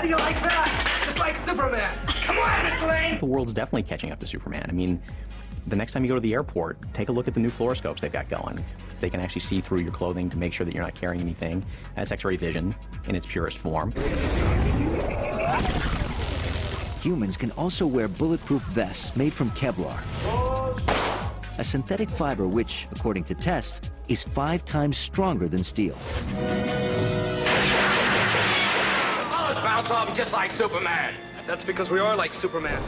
do you like that? Just like Superman. Come on, Miss Lane! The world's definitely catching up to Superman. I mean, the next time you go to the airport, take a look at the new fluoroscopes they've got going. They can actually see through your clothing to make sure that you're not carrying anything. That's X-ray vision in its purest form. Humans can also wear bulletproof vests made from Kevlar, a synthetic fiber which, according to tests, is 5 times stronger than steel. Bullets bounce off just like Superman. That's because we are like Superman.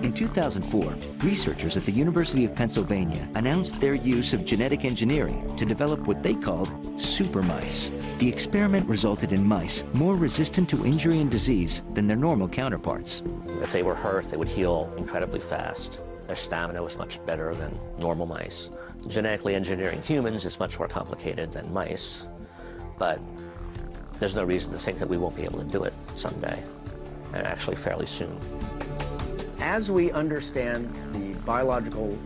In 2004, researchers at the University of Pennsylvania announced their use of genetic engineering to develop what they called super mice. The experiment resulted in mice more resistant to injury and disease than their normal counterparts. If they were hurt, they would heal incredibly fast. Their stamina was much better than normal mice. Genetically engineering humans is much more complicated than mice, but there's no reason to think that we won't be able to do it someday, and actually fairly soon. As we understand the biological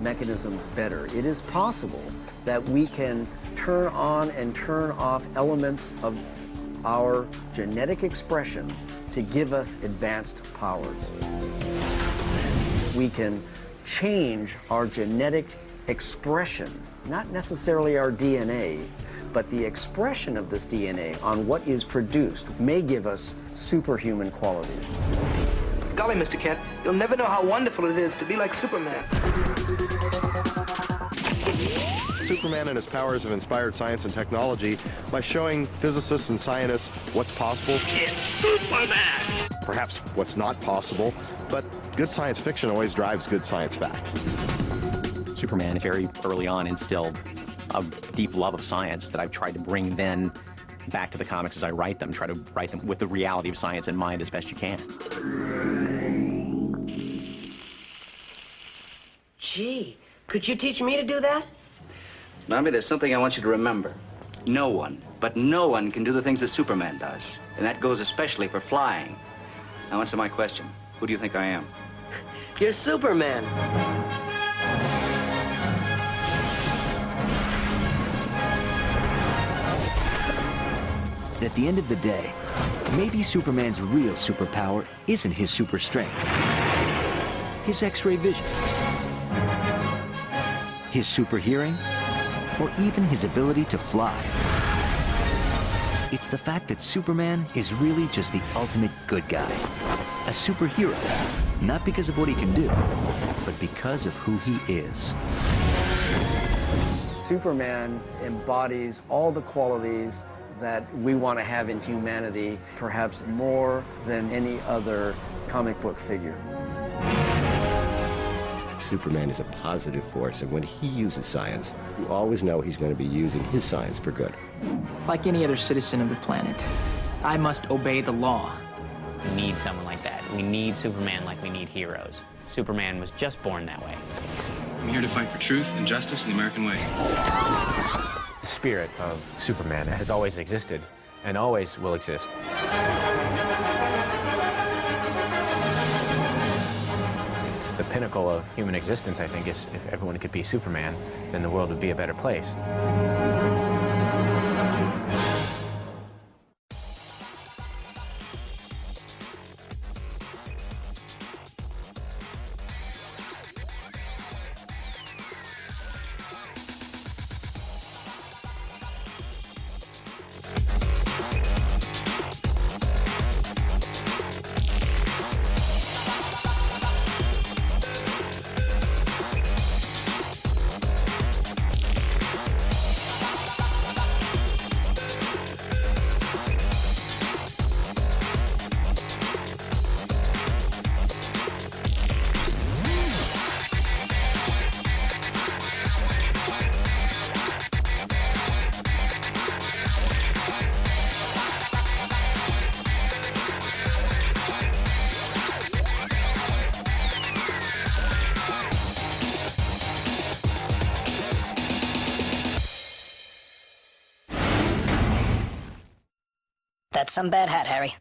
mechanisms better, it is possible that we can turn on and turn off elements of our genetic expression to give us advanced powers. We can change our genetic expression, not necessarily our DNA, but the expression of this DNA on what is produced may give us superhuman qualities. Golly, Mr. Kent, you'll never know how wonderful it is to be like Superman. Superman and his powers have inspired science and technology by showing physicists and scientists what's possible. It's Superman! Perhaps what's not possible, but good science fiction always drives good science fact. Superman very early on instilled a deep love of science that I've tried to bring then back to the comics as I write them, try to write them with the reality of science in mind as best you can. Gee, could you teach me to do that? Mommy, there's something I want you to remember. No one, but no one can do the things that Superman does. And that goes especially for flying. Now answer my question. Who do you think I am? You're Superman. At the end of the day, maybe Superman's real superpower isn't his super strength, his X-ray vision, his super hearing, or even his ability to fly. It's the fact that Superman is really just the ultimate good guy, a superhero, not because of what he can do, but because of who he is. Superman embodies all the qualities that we want to have in humanity, perhaps more than any other comic book figure. Superman is a positive force, and when he uses science, you always know he's going to be using his science for good. Like any other citizen of the planet, I must obey the law. We need someone like that. We need Superman like we need heroes. Superman was just born that way. I'm here to fight for truth and justice in the American way. The spirit of Superman has always existed and always will exist. It's the pinnacle of human existence, I think, is if everyone could be Superman, then the world would be a better place. That's some bad hat, Harry.